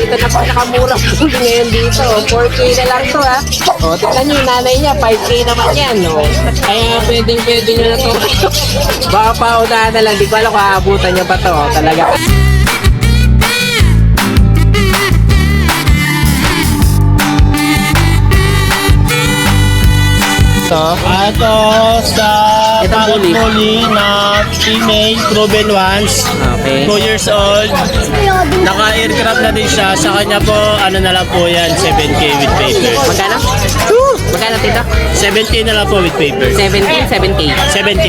ito na pinakamurang huli ngayon dito. 4K na lang to ha. O, tignan nyo, nanay niya, 5K naman yan. O. Kaya pwede nyo na to. Baka paunahan na lang, di ko alam kung aabutan nyo pa to. O, talaga. Ito sa parang bully na female proven once. Okay. 2 years old. Naka-aircraft na din siya. Sa kanya po, ano na lang po yan, 7K with papers. Magkano? Magkano tito? 7K na lang po with papers. 17, 7K. 7K.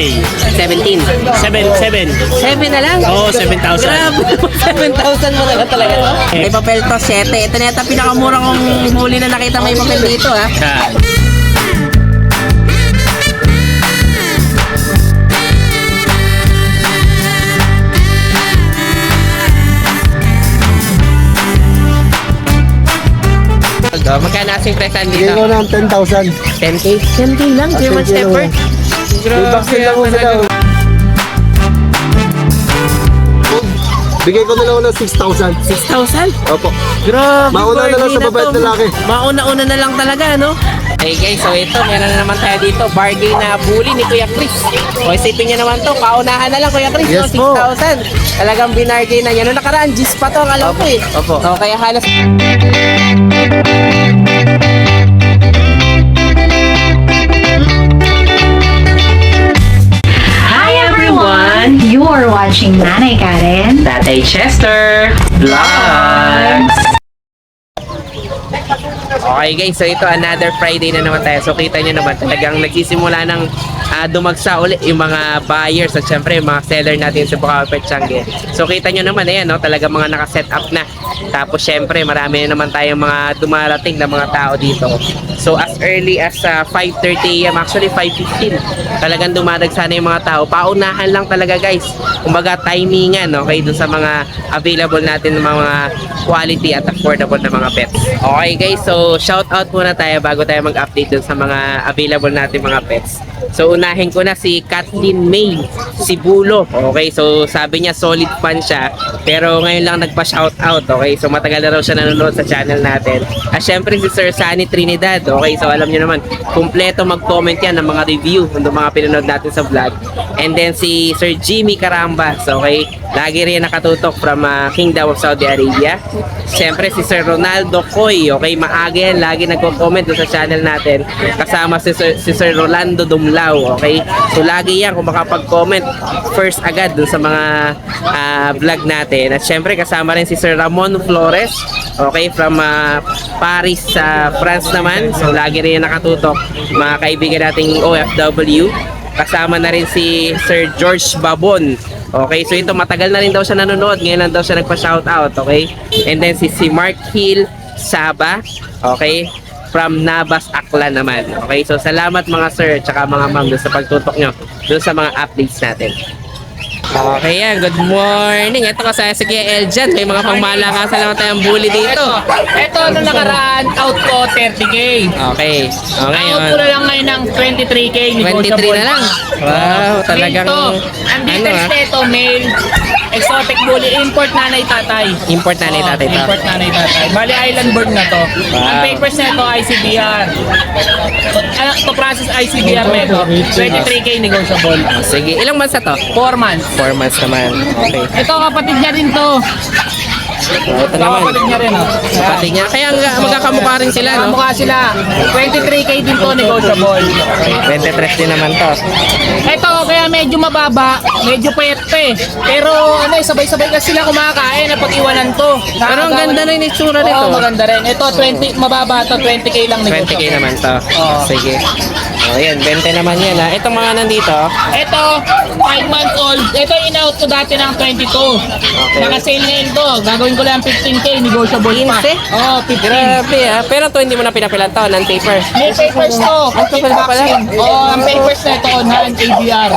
17. 7 na lang? Oo, 7,000. Grabe, 7,000 mo talaga to. May papel to, 7. Ito na yata pinakamura kong huli na nakita may papel dito ha. Magkano asing presan dito? Bigyan ko ng 10,000. 10K? 10K lang? German Shepherd? Vaccine lang mo sila. Bigay ko na lang ng 6,000. 6,000? Opo. Grabe. Mauna na lang sa babae at lalaki. Mauna-una na lang talaga, no? Hey guys, so ito, meron na naman tayo dito. Bargain na bully ni Kuya Chris. O isipin nyo naman to, paunahan na lang Kuya Chris, Yes no? po. 6,000. Talagang binargain na yan. Noong nakaraan, G's pa to, ang alam ko eh. Opo. So kaya halos... Hi everyone! You are watching Nanay Karen. Tatay Chester Vlogs! Okay guys, so ito another Friday na naman tayo. So kita nyo naman talagang nagsisimula ng dumagsa ulit yung mga buyers at syempre yung mga seller natin sa Bukawi Petchange. So kita nyo naman, ayan, no, talagang mga nakaset up na. Tapos syempre marami na naman tayong mga dumarating na mga tao dito. So as early as 5:30 AM, actually 5:15, talagang dumadagsa na yung mga tao. Paunahan lang talaga guys. Kumbaga timingan, okay, dun sa mga available natin ng mga quality at affordable na mga pets. Okay guys, so shout out muna tayo bago tayo mag-update dun sa mga available natin mga pets. So unahin ko na si Kathleen May Sibulo. Okay, so sabi niya solid fan siya, pero ngayon lang nagpa-shout out. Okay, so matagal na raw siya nanonood sa channel natin. At syempre si Sir Sunny Trinidad. Okay, so alam niyo naman, kumpleto mag-comment yan ng mga review ng mga pinanood natin sa vlog. And then si Sir Jimmy Carambas. Okay, lagi rin nakatutok from Kingdom of Saudi Arabia. Syempre si Sir Ronaldo Coy. Okay, maaga yan, lagi nagko-comment doon sa channel natin. Kasama si Sir Rolando Dumlao. Okay, so lagi yan kung makapag-comment first agad doon sa mga vlog natin. At syempre kasama rin si Sir Ramon Flores. Okay, from Paris sa France naman. So lagi rin nakatutok mga kaibigan nating OFW. Kasama na rin si Sir George Babon. Okay, so ito matagal na rin daw siya nanonood. Ngayon lang daw siya nagpa-shoutout. Okay, and then si Mark Hill Saba. Okay, from Nabas Aklan naman. Okay, so salamat mga sir tsaka mga ma'am sa pagtutok nyo doon sa mga updates natin. Okay yan, good morning. Ito kasi si Kuya Eljan, may mga pangmalakasan naman tayong bully dito. Ito nung nakaraan, out ko 30K. Okay, Out ko na lang ngayon ng 23K. 23 na lang. Wow, talagang Ang details nito, male, exotic bully, import nanay tatay. Import na tatay to. Import nanay tatay. Bali island bird na to. Ang papers nito, ICBR. To process ICBR nito, 23K negotiable. Sige, ilang months na to? 4 months. 4 months naman. Okay. Ito kapatid niya rin to. Ito naman. Kapatid niya rin, oh. Kapatid niya. Kaya magkakamukha rin sila, no? Mukha sila. 23K din to negotiable. 23 din naman to. Ito, kaya medyo mababa, medyo payat pa eh. Pero ano, sabay-sabay kasi sila kumakain na pag-iwanan to. Pero ang ganda rin yung itsura nito. Oo, maganda rin. Ito, 20, mababa to, 20K lang 20K naman to. Oo. Sige. O yan, 20 naman yan ha. Itong mga nandito. Ito, 5 months old. Ito, in-out ko dati ng 22. Naka-sale ngayon to. Gagawin ko lang 15K, negotiable pa. 15? Oo, 15. Grabe ha. Pero to hindi mo na pinapilan to, non-paper. May papers to. papers pa pala? Oo, ang papers na ito, non-ABR.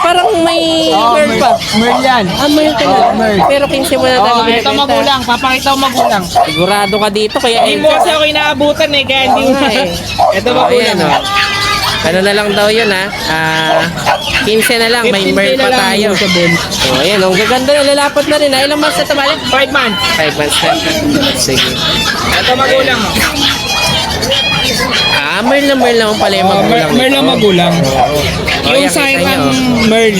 Parang may merl pa. Merl yan. Merl ka na. Oo, merl. Pero 15 mo na Oo, tayo ito binibenta. magulang. Papakita ko magulang. Sigurado ka dito kaya Hindi mo kasi ako inaabutan eh, kaya hindi Oo mo. nga eh. Ito Oh, magulang. ayan, oh. Ano na lang daw yun ha? 15 na lang, may 15K merl na pa lang, tayo. negotiable. Oh, ayan, ang gaganda na, lalapot na rin ha. Ilang months na ito balik? 5 months. 5 months na. Sige. Ito magulang. Merl na merl naman pala yung magulang. Merl lang magulang. Oh, Yung yan, sa kita nyo. Merl,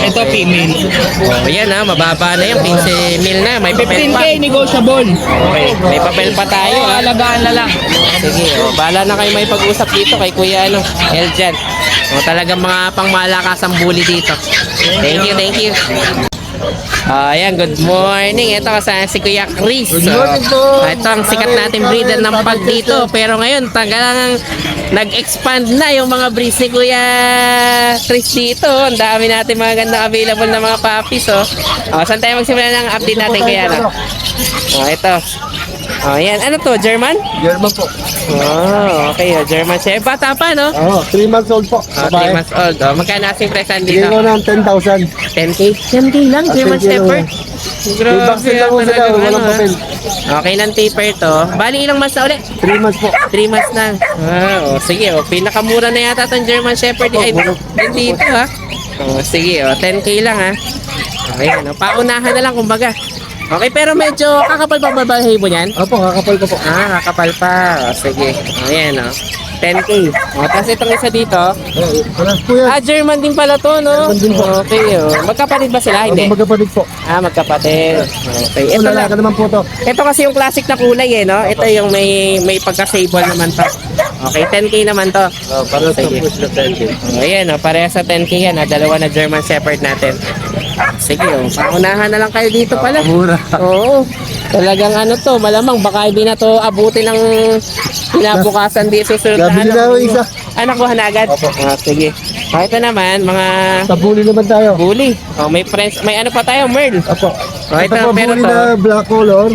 ito female. Oh, ayan ha, mababa na yung 15 mil na, may papel pa. 15K negotiable. Okay, may papel pa tayo ha. Alagaan na lang. Sige, bahala na kayo may pag-usap dito kay Kuya Eljan. Talagang mga pangmalakasang bully dito. Thank you. Ayan, good morning. Ito kasama si Kuya Chris. Good morning po. Ito ang sikat natin breeder ng pag dito. Pero ngayon, talagang nag-expand na yung mga breeds ni Kuya Chris dito. Ang dami natin mga gandang available na mga puppies. Saan tayo magsimula ng update natin kaya? Ito. Ayan, ano to? German? German po. Okay. German Shepherd. Bata pa, no? 3 months old po. 3 months old. Magkano asing present Bigay dito? ko ng 10,000. 10K? 10K lang, German 10K lang Shepherd. May vaccine lang po sila, talagang walang papel. Okay ng taper to. Bali, ilang months na ulit? 3 months po. 3 months na. Sige, pinakamura na yata itong German Shepherd. Ay, din dito ha. Sige, 10K lang ha. Ayan, paunahan na lang kumbaga. Okay, pero medyo kakapal pa ba balahibo niyan? Opo, kakapal ko po. Kakapal pa. Sige. Ayan, 10K. Tapos itong isa dito. Paras po yan. German din pala to, no? German din po. Okay, Magkapatid ba sila? Hindi. Magkapatid po. Magkapatid. Okay. Ito Ito lalaki lang. naman po to. Ito kasi yung classic na kulay no? Ito yung may pagka-sable naman to. Okay, 10K naman to. Para sa Sige. push na 10K. Ayan, pareha sa 10K yan. Dalawa na German Shepherd natin. Sige, paunahan na lang kayo dito pala. Mura. Oo. Talagang ano to, malamang baka hindi na to abutin ng kinabukasan di susunod na Gabili na ako isa. Anak ko na agad. Opo. Sige. Ito naman, mga Tabuli naman tayo. bully. May friends, may ano pa tayo, Merl. Opo. Ito, Ito po, meron buli to. na black color.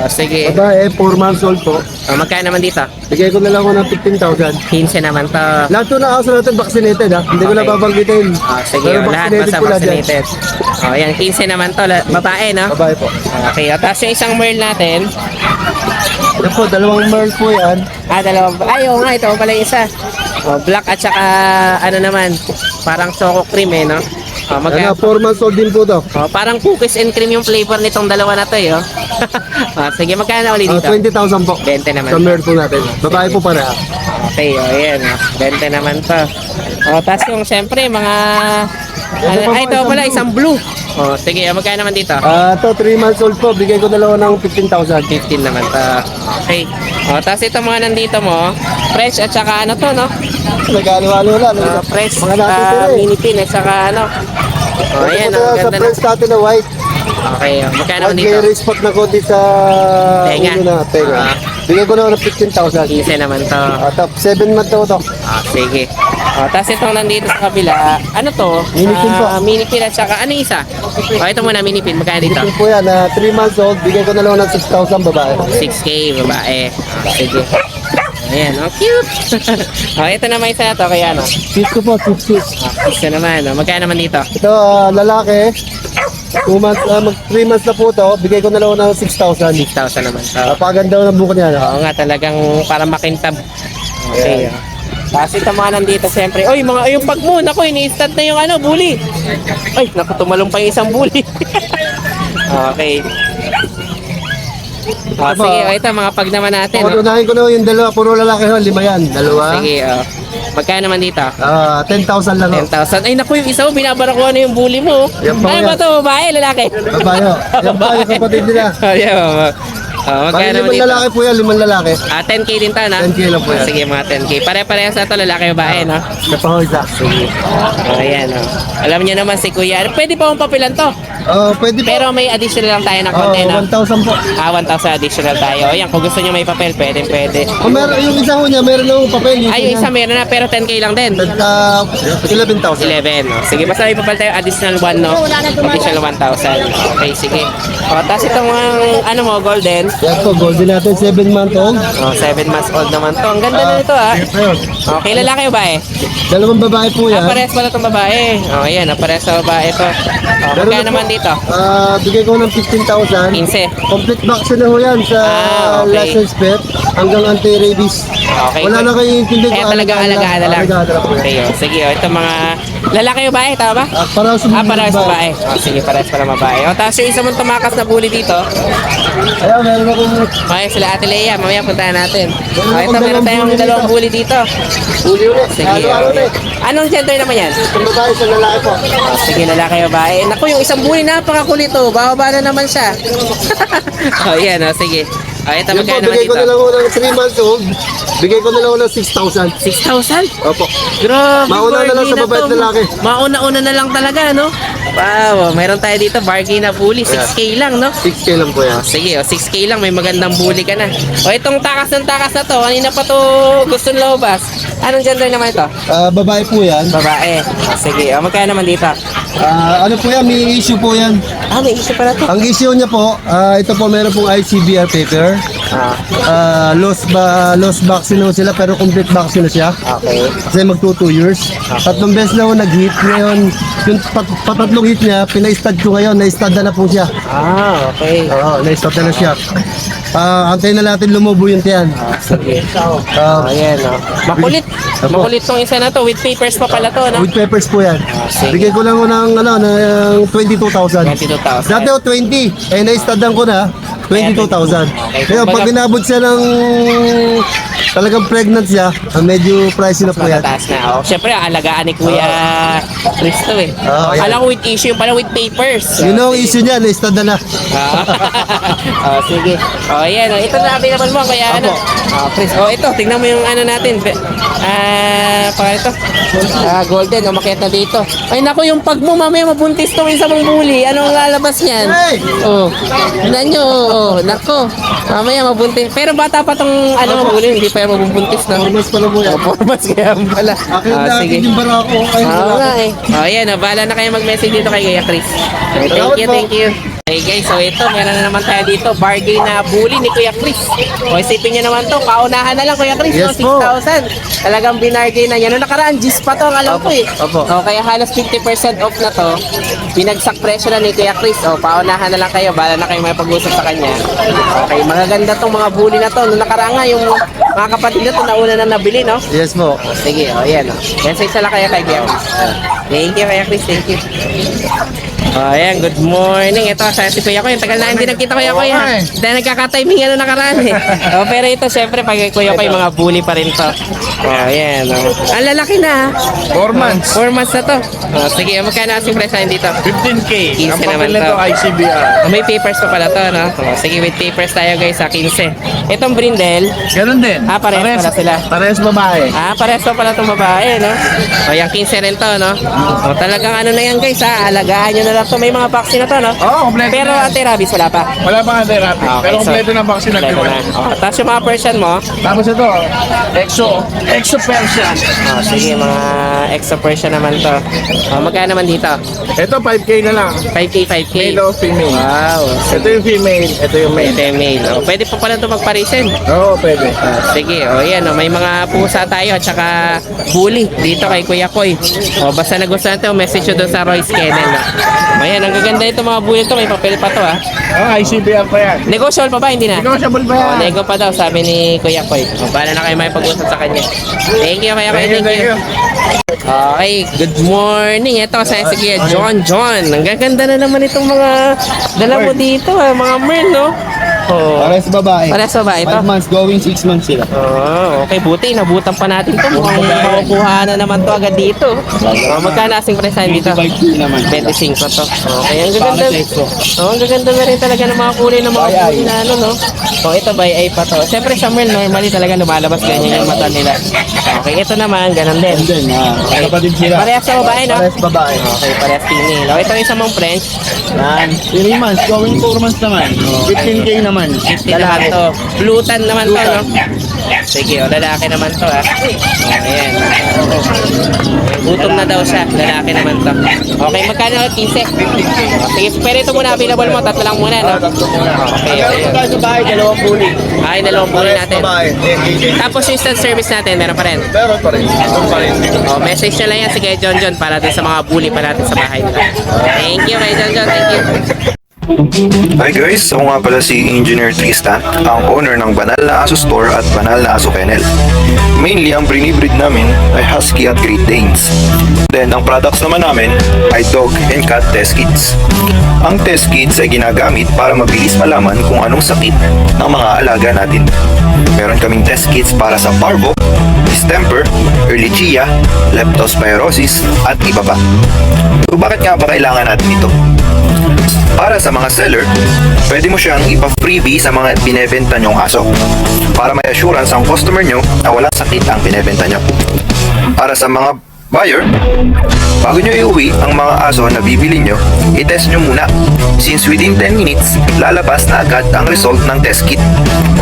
Sige. Babae, 4 months old po. Magkano naman dito? Bigay ko na lang ako ng 15,000. 15 naman to. Lahat to na aso natin vaccinated ha. Hindi ko na Okay. babanggitin. Sige, Pero lahat basta po lahat yan. vaccinated. Ayan, 15 naman to. Babae, no? Babae po. Okay, tapos yung isang Merl natin. Ito po, dalawang Merl po yan. Dalawa. Oo nga, ito pala yung isa. Black at saka, ano naman, parang choco cream no? Ano, 4 months old din po to. Parang cookies and cream yung flavor nitong dalawa na to, sige, magkano ulit dito? 20,000 po. 20 naman. Sa Merl po natin. Babae po para. Okay, ayan, 20 naman to. Tapos yung, siyempre, mga, ito pala, isang blue. Sige, magkano naman dito? Ito, 3 months old po. Bigay ko na lang ng 15,000. 15 naman to. Okay. Tapos ito mga nandito mo, fresh at saka ano to, no? Nag-alo-alo lang. Fresh, Mga natitira eh. mini pin at saka ano. Ayan, Ito ang sa ganda na. friends natin na white. Okay, magkano naman dito? Mag-respot na konti sa Tenga. ulo na tenga. Bigay ko na ng 15,000. 15 naman to. Top 7 months daw to. Sige. Tapos itong nandito sa kabila, ano to? Mini pin po. Mini pin at saka, ano yung isa? Ito muna, mini pin. Magkano dito? Ito po yan, 3 months old. Bigay ko na lang ng 6,000 babae. 6K, babae. Sige. Ayan, cute. Ito naman isa na to, kaya ano? Sis ko po, sis. Isa naman, magkano naman dito? Ito, lalaki. 2 months, 3 months na po to. Bigay ko na lang ng 6,000. 6,000 naman to. Napakaganda ng buko niya. Oo nga, talagang para makintab. Okay. Tapos ito mga nandito, siyempre. Oy, yung pag mo, naku, ini-start na yung ano, bully. Ay, naku, tumalong pa yung isang bully. Okay. Sige, ito mga pag naman natin. Unahin ko na yung dalawa. Puro lalaki ho, 5 yan. Dalawa. Sige, magkano naman dito? 10,000 lang ho. 10,000. Ay, naku, yung isa mo, binabarakuha na yung bully mo. Yan pa Ano yan. ba ito, babae, lalaki? Babae ho. Yan pa yung kapatid nila. Magkano Bali, naman 5 dito? lalaki po yan, 5 lalaki. 10K din to, na? 10K lang po yan. Sige, mga 10K. Pare-parehas na to, lalaki, babae, no? Ito pa ho isa. Ayan, Alam niyo naman si Kuya. Pwede pa akong papilan to. Pwede po. Pero may additional lang tayo na konti, no? 1,000 po. 1,000 additional tayo. Ayan, kung gusto niyo may papel, pwede. Meron, yung isa ho niya, meron na ho papel. Ay, yung isa meron na, pero 10K lang din. 11,000. 11, no? Sige, basta may papel tayo, additional 1, no? Additional 1,000. Okay, sige. O, tapos itong ano mo, golden. Yan po, golden natin, 7-month-old. O, 7 months old naman to. Ang ganda na nito ah. Okay, lalaki ba eh? Dalawang babae po yan. Parehas pala itong babae. O, ayan, parehas sa babae ito. O, Meron magkano na po. naman dito? Bigay ko ng 15,000. 15. Complete vaccine na ho yan sa Okay. license pet hanggang anti-rabies. Okay. Wala na kayo intindig. Kaya talagang alagaan na lang. Alagaan na lang po yan. Okay, o. Sige, o. Ito mga lalaki o babae, tama ba? Para sa Parehas babae. O, sige, parehas pala babae. O, tapos yung isa mong tumakas na bully dito. Ayan, meron akong Okay, sila Ate Lea. Mamaya puntahan natin. Meron O, ito, akong meron tayong dalawang dalawang bully dito. huli ulit. Sige, Ano okay. Anong gender naman yan? Itong babae sa lalaki po. O, sige, lalaki o babae. Naku, yung isang bully, napakakulit o. Bababa na naman siya. O, yan o, sige. O, ito, Yan po, magkano naman bigay ko dito? na lang ho ng 3 months old. Bigay ko na lang ho ng 6,000. 6,000? Opo. Grabe, Mauna na lang sa bargain babae at to. lalaki. Mauna-una na lang talaga, no? Wow, meron tayo dito, bargain na bully. 6K lang, no? 6K lang po yan. Sige, o 6K lang, may magandang bully ka na. O itong takas ng takas na to, kanina pa to gusto lobas. Anong gender naman ito? Babae po yan. Babae. O, sige, o magkano naman dito? Ano po yan, may issue po yan. Ah, may issue pala to. Ang issue niya po, ito po meron pong ICBR paper. Lost vaccine ho sila pero complete vaccine na siya. Okay. Kasi magto 2 years. Tatlong beses na ho nag-hit. Ngayon, yung patatlong hit niya, pina-stud ko ngayon. Na-stud na po siya. Ah, okay. Oo, na-stud na siya. Antayin na natin lumubo yung tiyan. Sige. Ah, Ayan, o. Makulit. Apo. Makulit tong isa na to. With papers pa pala to, no? with peppers po yan. sige. Bigay ko lang ho ng 22,000. 22,000. Dati ho 20. Na-studan ko na. 22,000. Okay, Kaya pag kumbaga- inabot siya ng talagang pregnant siya, medyo pricey na po yan. Matataas na. Oh, syempre, alagaan ni Kuya Cristo eh. yan. Alam ko with issue, pala with papers. Yun ang issue niya, na-stud na. Oh, sige. Oh, yan. Oh. Ito na available mo, Kuya ano? Oh, Chris. Oh, ito. Tingnan mo yung ano natin. Para ito. Golden. Umakyat na dito. Ay, naku, yung pag mo, mamaya mabuntis tong isa mong bully. Anong lalabas niyan? Hey! Oh. Tignan nyo. Oh, naku. Mamaya mabuntis. Pero bata pa tong ano, bully. Hindi pa yung mabubuntis na. Mas pala po yan. Mas kaya pala. Akin Ah, na sige. akin yung barako. Ay, Oo nga eh. O yan, bahala na kayo mag-message dito kay Kuya Chris. Okay, Salamat po. thank you. Hey guys, so ito, meron na naman tayo dito, bargain na bully ni Kuya Chris. O isipin nyo naman to, paunahan na lang Kuya Chris, Yes no? po. 6,000. Talagang binargain na yan. Noong nakaraan, G's pa to, ang alam ko eh. Opo. O kaya halos 50% off na to. Binagsak presyo na ni Kuya Chris. O paunahan na lang kayo, bahala na kayo may pag-usap sa kanya. Okay, magaganda tong mga bully na to. Noong nakaraan nga, yung mga kapatid na to, nauna na nabili, no? Yes po. Sige, o yan o. Message na lang kayo kay Kuya Chris. Thank you, Kuya Chris. Thank you. Ayan, good morning. Ito, sa si Kuya ko. Yung tagal na hindi nagkita Kuya ko. Dahil nagkaka-timing ano nakaraan eh. Pero ito, syempre, pag Kuya ko, yung mga bully pa rin to. Ayan. Ang lalaki na ha. 4 months. 4 months na to. Sige, magkano asing price natin dito? 15K. 15 Ang naman papel nito to. ICBR. May papers pa pala to, no? Sige, with papers tayo guys sa 15. Itong brindle, Ganun din. parehas pala sila. Parehas babae. Pares pa pala itong babae, no? O, yung 15 rin to, no? O, talagang ano na yan, guys, ha? Alagaan nyo na lang to. May mga vaccine na to, no? Oo, kompleto Pero na. anti-rabies, wala pa. Wala pang therapy. Okay, Pero so, kompleto na vaccine na Kompleto na. O, tapos yung mga Persian mo, Tapos ito, Exo Persian. sige, mga extra Persian naman to. O, magkano naman dito? Ito 5K na lang. 5K, 5K. Male o female. Wow. Ito yung female, ito yung male. Ito yung male. O, pwede pa pala ito magparisin. Oo, pwede. Sige, o yan, o, may mga pusa tayo at saka bully dito kay Kuya Koy. O, basta nagustuhan ito, message nyo doon sa Royce Kennel. Ayan, ang gaganda ito mga bully ito, may papel pa to ha. Oo, ICBR pa yan. Negotiable pa ba? Hindi na? Negotiable pa O, yan. nego pa daw, sabi ni Kuya Koy. O, bahala na kayo may pag-usap sa kanya. Thank you, Kuya Koy. Thank you. Okay, good morning. Ito sa si Kuya John. Ang gaganda na naman itong mga dala mo dito, mga merl, no? Oh. Pares babae. Pares ba ito? 5 months going, 6 months sila. Oh, okay, buti. Nabutan pa natin ito. Mukhang makukuha na naman to agad dito. Magkano asing presahan dito? 25 naman. 25 to. Okay, ang gaganda. Ang gaganda na rin talaga ng mga kulay ng mga kulay na ano, no? So, ito by eye pa to. Siyempre, sa merl, normally talaga lumalabas ganyan yung mata nila. Okay, ito naman, ganun din. Then, kapatid sila. Parehas sa babae, no? Pares babae. Okay, parehas female. Okay, ito yung isa mong French. Yan. 3 months, going 4 months naman. 15K naman. 50 naman to. Blutan naman to, no? Sige, lalaki naman to ha. Ayan. Gutom na daw siya. Lalaki naman to. Okay, magkano? 15. Sige, pero ito muna available mo. Tatlo lang muna, no? Okay, Meron tayo sa bahay, dalawang bully. ay, dalawang puli natin. Babae, Tapos yung instant service natin, meron pa rin. Meron pa rin. Meron pa rin. Message na lang yan si Kuya John para din sa mga bully pa natin sa bahay nila. Thank you, Kuya John. Thank you. Hi guys, ako nga pala si Engineer Tristan, ang owner ng Banal na Aso Store at Banal na Aso Kennel. Mainly, ang brinibreed namin ay Husky at Great Danes. Then, ang products naman namin ay Dog and Cat Test Kits. Ang test kits ay ginagamit para mabilis malaman kung anong sakit ng mga alaga natin. Meron kaming test kits para sa parvo, distemper, ehrlichia, leptospirosis, at iba pa. So, bakit nga ba kailangan natin ito? Para sa mga seller, pwede mo siyang ipa-freebie sa mga binebenta nyong aso para may assurance ang customer nyo na walang sakit ang binebenta nyo. Para sa mga buyer, bago nyo iuwi ang mga aso na bibili nyo, i-test nyo muna. Since within 10 minutes, lalabas na agad ang result ng test kit.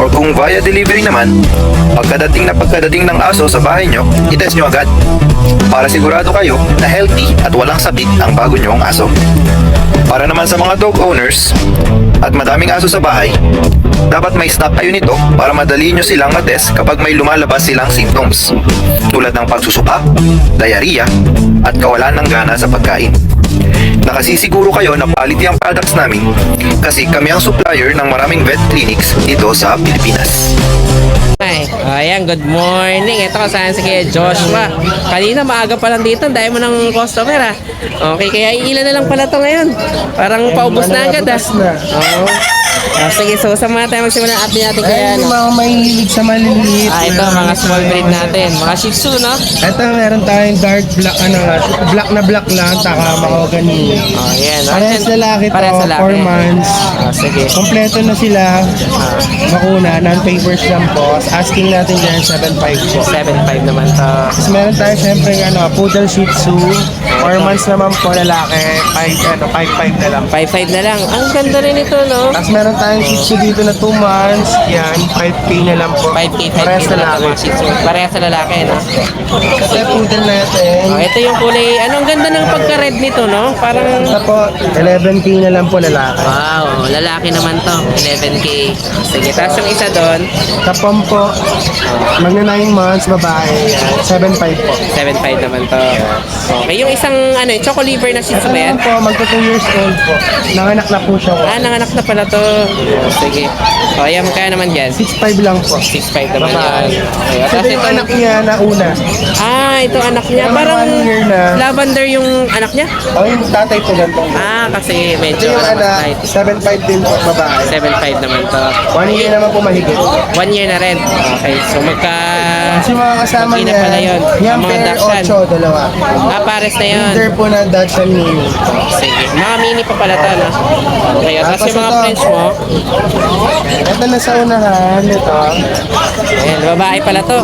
Or kung via delivery naman, pagkadating ng aso sa bahay nyo, i-test nyo agad. Para sigurado kayo na healthy at walang sakit ang bago nyong aso. Para naman sa mga dog owners at madaming aso sa bahay, dapat may stock kayo nito para madali nyo silang matest kapag may lumalabas silang symptoms tulad ng pagsusuka, diarrhea, at kawalan ng gana sa pagkain. Nakasisiguro kayo na quality ang products namin kasi kami ang supplier ng maraming vet clinics dito sa Pilipinas. Hi. Ayan, good morning. Ito kasama si Kuya Joshua. Kanina maaga pa lang dito, dahil mo ng customer ha. Okay, kaya ilan na lang pala to ngayon. Parang paubos na agad ha. Oo. Sige, so sa mga tayo magsimula ang update natin kaya Ayun, ano. mga mahilig sa maliliit. Ito, mga small breed natin. Mga Shih Tzu, no? Ito, meron tayong dark black, black lang, taka mahogany. Oh, yan. Parehas lalaki to, Parehas lalaki. 4 months. Sige. Kompleto na sila. Bakuna, non-papers lang po. Asking natin dyan, 7.5 po. 7.5 naman to. Tapos meron tayo syempre poodle shih tzu. 4 months naman po lalaki. 5.5 na lang. 5.5 na lang. Ang ganda rin ito, no? Tapos meron tayong shih tzu dito na 2 months. Yan, 5K na lang po. 5K, 5K Parehas na lang lalaki. mga Shih Tzu. Parehas sa lalaki, no? Kasi poodle natin. Oh, ito yung kulay. Anong ganda ng pagka-red nito, no? Parang... Ito po, 11K na lang po lalaki. Wow, lalaki naman to. 11K. Sige, tapos yung isa doon, Tapon po, magna 9 months, babae. 7.5 po. 7.5 naman to. Okay, yung isang ano, choco liver na Shih Tzu ba yan? Ayan po, magto 2 years old po. Nanganak na po siya. Nanganak na pala to. Sige. O, ayan, magkano naman dyan? 6.5 lang po. 6.5 naman Babae. yan. Okay, Kasi tapos yung ito, anak niya na una. ito anak niya. Mga Parang 1 year na. lavender yung anak niya. O yung tatay po gantong. Kasi Ito medyo yung ano, anak, light. 7.5 din po, babae. 7.5 naman to. 1 year naman po mahigit. 1 year na rin. Okay, so Kasi mga kasama magkina niya, pala yun. yung Ang mga pair Dachshund. 8, dalawa. Pares na yun. Leader po na Dachshund Mini. Sige. Mga mini pa pala to, no? Okay, tapos Tapos yung mga ito. French mo, Ito na sa unahan, ito. ayan, babae pala to.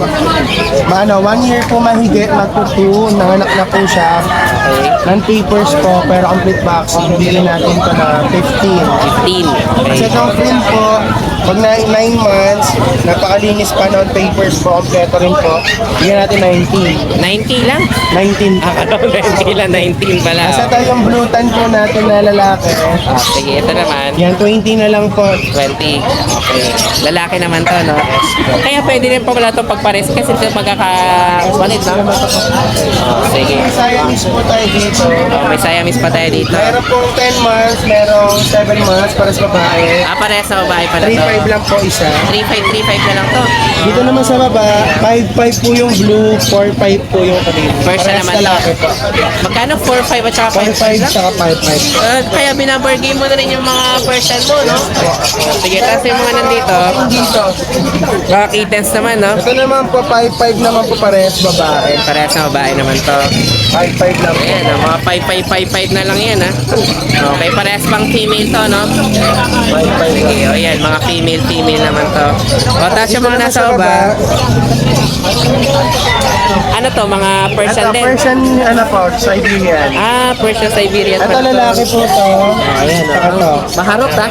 1 year po mahigit, magto 2, nanganak na po siya. Okay. Non-papers po, pero complete vaccine. Bili natin ito na 15. 15. Okay. Kasi itong film po, pag 9 months, napakalinis pa non-papers po, kompleto rin po. Bigyan natin 19. 9K lang? 19. Akala ko 9K lang, 19 pala. Kasi ito yung blue tan po natin na lalaki. Sige, ito naman. Yan, 20 na lang po. 20. Okay. Lalaki naman to, no? Kaya pwede rin po pala ito pagpares kasi ito magkakapalit, no? Sige. Siamese po tayo dito. May Siamese pa tayo dito. Meron pong 10 months, merong 7 months para sa babae. Parehas sa babae pala to. 3.5 lang po isa. 3.5 na lang to. Dito naman sa baba, 5.5 po yung blue, 4.5 po yung kanina. First na naman to. lalaki po. Magkano? 4.5 at saka 4.5 5.5 lang? saka 5.5. Kaya binabargain mo na rin yung mga version mo, no? Sige, tapos yung mga nandito, Dito. mga kittens naman, no? Ito naman po, 5.5 naman po parehas babae. Parehas na babae naman to. 5.5 lang po. Ayan, mga 5.5 na lang yan, ha? Okay, parehas pang female to, no? 5.5 Sige, o yan, mga female naman to. O, tapos yung mga nasa baba, Ano to, mga Persian Ito, din? Persian, ano po, Siberian. Persian Siberian. Ito lalaki po to. Ayan, Saka to. maharot ha.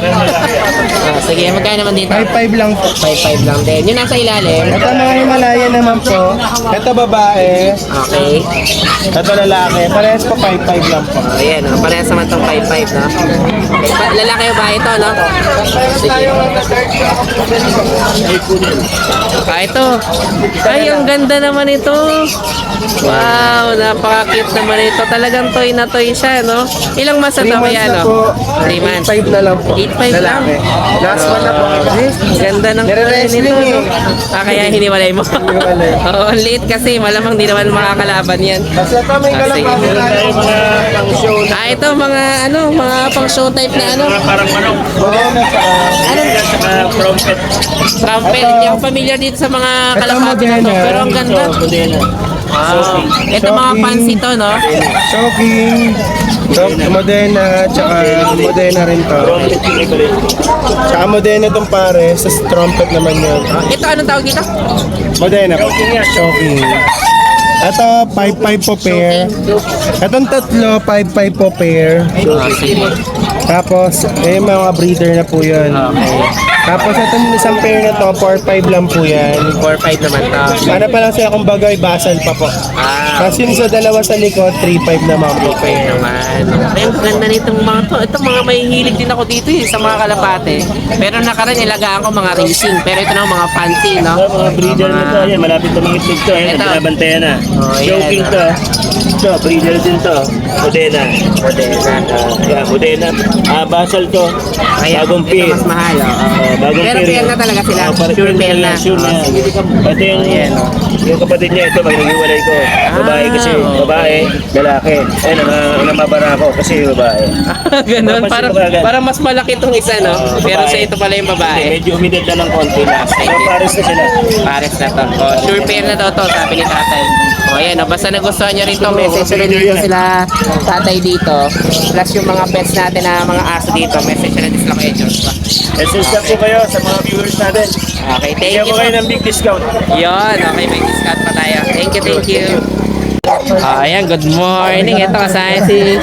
Sige, magkano naman dito? 5-5 lang po. 5-5 lang din. Yung nasa ilalim. Ito mga Himalaya naman po. Ito babae. Okay. Ito lalaki. Parehas po 5-5 lang po. Ayan, parehas naman tong 5-5, no? Lalaki ba ito, no? Sige. Ito. Ay, ang ganda naman ito. Wow, napaka-cute naman ito. Talagang toy na toy siya, no? Ilang months na 3 to months kaya, na no? po. 3 months. 8-5 na lang po. 8-5 lang. Lalaki. Last one na po. Ganda ng kulay Nire-wrestling nito, no? eh. Kaya hiniwalay mo. Hiniwalay. Oo, ang liit kasi. Malamang di naman makakalaban yan. Kasi ito may sige. kalapangin tayo mga pang-show na. Ito, mga pang show type na ano. Parang manok. Oo, na sa... Ano? Saka trumpet. Trumpet. Hindi ako familiar dito sa mga Ito, kalapati na to. Modena. Pero ang ganda. Modena. Wow. Ito mga Shocking. fancy to, no? Choking. Modena. Tsaka Modena rin to. Trumpet yung iba rin. Tsaka Modena tong pare. Sa trumpet naman yun. Ito, anong tawag dito? Modena po. Choking. Ito, 5-5 po pair. Itong tatlo, 5-5 po pair. Sige. Tapos, mga breeder na po yun. Okay. Tapos, itong isang pair na to, 4-5 lang po yan. 4-5 naman to. Para pa lang siya kung bagay, basal pa po. Tapos yung sa dalawa sa likod, 3-5 naman po. 3-5 naman. Ay, ang ganda nitong mga to. Ito, mga may hilig din ako dito sa mga kalapate. Pero nakaraan, ilagaan ko mga racing. Pero ito na mga fancy, no? Mga breeder na to. Ayan, malapit na mga itlog to. Ayan, Ito. binabantayan na. Oh, yan, Joking to. Ito, breeder din to. Modena. Modena. Basal to. Kaya, Bagong ito pair. mas mahal, Bagong Pero pair na talaga sila. Sure pair na. Sure na. Ito yung kapatid niya, ito, pag nag-iwalay ko. Babae kasi, babae, lalaki. Ayun, ang namabara ko kasi babae. Ganun, parang mas malaki itong isa, no? Pero babae. sa ito pala yung babae. Medyo humidad na ng konti na. Pero pares na sila. Pares na to. Oh, sure pair na daw to, sabi ni tatay. O ayan, basta nagustuhan nyo rin to, message nyo rin dito sila tatay dito. Plus yung mga pets natin na mga aso dito, message nyo rin sila kay Joshua. Message na po kayo sa mga viewers natin. Okay, thank Bigyan you. ko kayo ng big discount. Yun, okay, may discount pa tayo. Thank you. Ayan, good morning. Ito kasama si...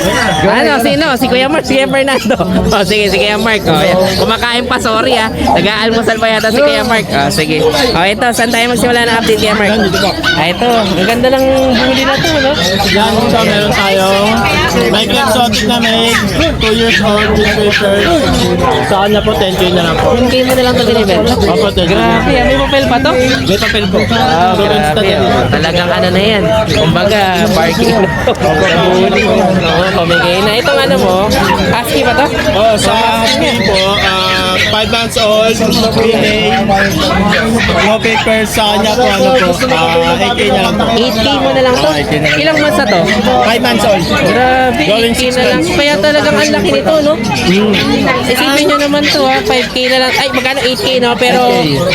sino? Si Kuya Mark, si Kuya Fernando. Sige, si Kuya Mark. Ayan. Kumakain pa, sorry nag-aalmusal pa yata si Kuya Mark. Sige. Ito, saan tayo magsimula ng update, Kuya Mark? Ito, ang ganda ng bully na to, no? Yan, ito meron tayong Mike Exotic na may 2 years old with papers. Sa kanya po 10K na lang po. 10K mo na lang ito binibenta. Opo, 10K. Grabe, may papel pa to? May papel po. Grabe. Talagang ano na yan. Kumbaga, parking na to. Bully. Oo, pamigay na. Itong ano mo, husky ba to? Oh, sa husky po, 5 months old, relay, no papers sa kanya po, 8K na lang po. 8K mo na lang to? Ilang months na to? 5 months old. Grabe, Going 8K 6 na lang. months. Kaya talagang ang laki nito, no? Isipin nyo naman to, 5K na lang. Ay, magkano 8K, no? Pero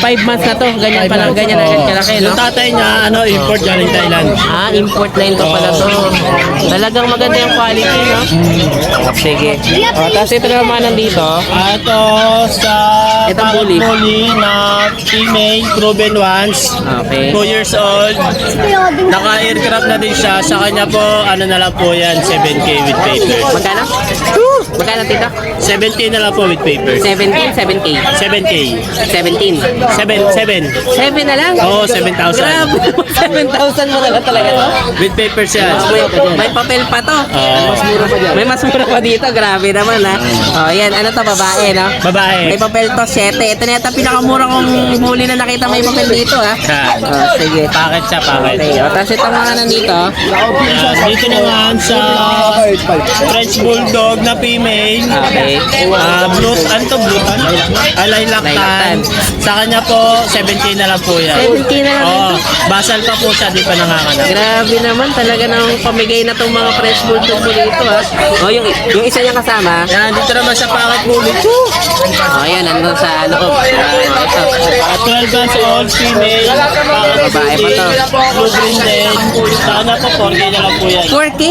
5 months na to. Ganyan pa lang, ganyan na kalaki, no? Yung tatay niya, import galing Thailand. Import line to pala to. Talagang maganda yung quality, no? Sige. Tapos ito naman nandito. Ito sa Itong parrot bully. bully na female, proven once. Okay. 2 years old. Naka-aircraft na din siya. Sa kanya po, na lang po yan, 7K with papers. Magkano? Magkano, tito? 7K na lang po with papers. 17, 7K. 7K. 17. 7 na lang? Oo, 7,000. Grabe, 7,000 mo na talaga to. With papers yan. May papel pa to. May mas mura pa dito. Grabe naman, ha. Oh, yan. Ano to, babae, no? Babae. May papel to, 7. Ito na yata pinakamura kong huli na nakita may papel dito, ha. Yan. Sige. Packet siya, packet. Okay, tapos ito mga nandito. Dito naman sa French Bulldog na female. Okay. Blue, ano to? Blue tan? Lilac tan. Lilac tan. Sa kanya po, 7K na lang po yan. 7K na lang Oo. ito. Basal pa po siya, di pa nanganganak. Grabe naman, talaga nang pamigay na tong mga fresh bulldog ko dito, ha. Oh, yung isa niya kasama. Yan, dito naman sa packet bully. Ayan, nandun sa loob. Ito. 12 months old, female. Babae pa to. Blue brindle. Sana po, 4K na lang po yan. 4K?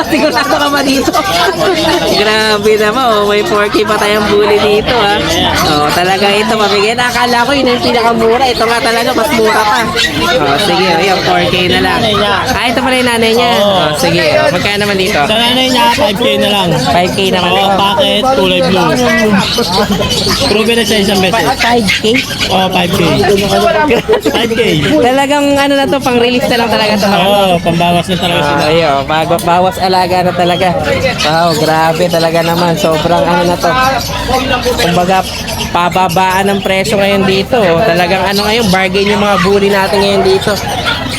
Sigurado ka ba dito? Grabe naman, oh. May 4K pa tayong bully dito, ha. Oh, talaga ito, mabigay. Akala ko yun ang pinakamura. Ito nga talaga, mas mura pa. Oh, sige, ayan, 4K na lang. Ah, ito pala yung nanay niya. Oh, sige, oh, magkano naman dito? Sa nanay niya, 5K na lang. 5K naman. Oo, packet, kulay blue. Proven na siya isang beses. 5K? Oo, 5K. 5K. Talagang ano na to, pang release na lang talaga to. Oo, pambawas na talaga sila. Ayun, bawas alaga na talaga. Wow, grabe talaga naman. Sobrang ano na to. Kumbaga, pababaan ng presyo ngayon dito. Talagang ano ngayon, bargain yung mga bully natin ngayon dito.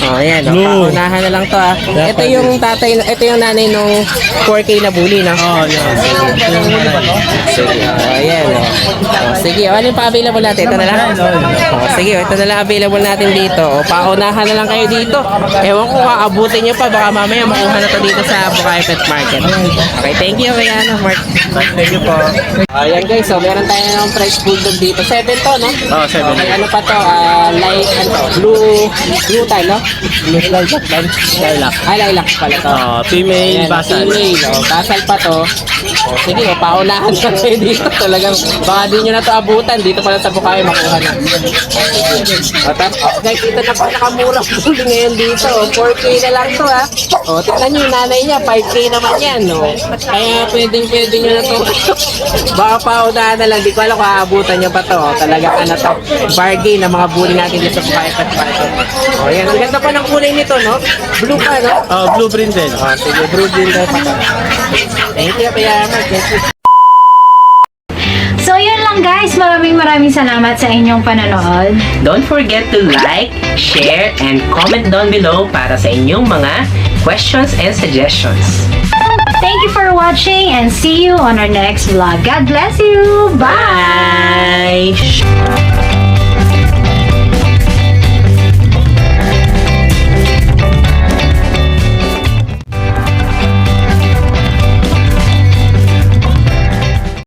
Oh, ayan. Oh, Blue. paunahan na lang to, ah. Ito yung tatay, ito yung nanay nung 4K na bully, no? Oo, yan. Sige. Oh, ayan. Oh, sige, ano yung pa-available natin? Ito na lang? Oh, sige, ito na lang available natin dito. O, paunahan na lang kayo dito. Ewan ko, aabutin nyo pa. Baka mamaya makuha na to dito sa Bukayo Pet Market. Okay, thank you, kaya Mark. Thank you po. Ayan guys, so meron tayo ng French Bulldog dito. 7 to, no? Oo, 7. Okay, ano pa to? Light, ano to? Blue tile, no? Blue tile. Lilac. Lilac pala to. Female, Ayan, basal. Female, oh, basal pa to. Oh, sige, oh, paunahan ka kayo dito. Talagang, baka di nyo na to abutan. Dito pala sa Bukayo, makuha na. Guys, ito na pa nakamura bully ngayon dito. 4K na lang to, ha. O, tignan nyo yung nanay niya, 5K naman yan, no? Kaya pwede nyo na to. Baka paunahan na lang, di ko alam kung aabutan nyo pa to. Talagang ano to, bargain ng mga bully natin dito sa Bukayo Pet Market. O, yan, ang ganda pa ng kulay nito, no? Blue pa, no? Blue brindle. Sige, blue din daw pa. Thank you, Kuya Mark. Thank you. So yun lang guys, maraming salamat sa inyong panonood. Don't forget to like, share, and comment down below para sa inyong mga questions and suggestions. Thank you for watching and see you on our next vlog. God bless you! Bye! Bye!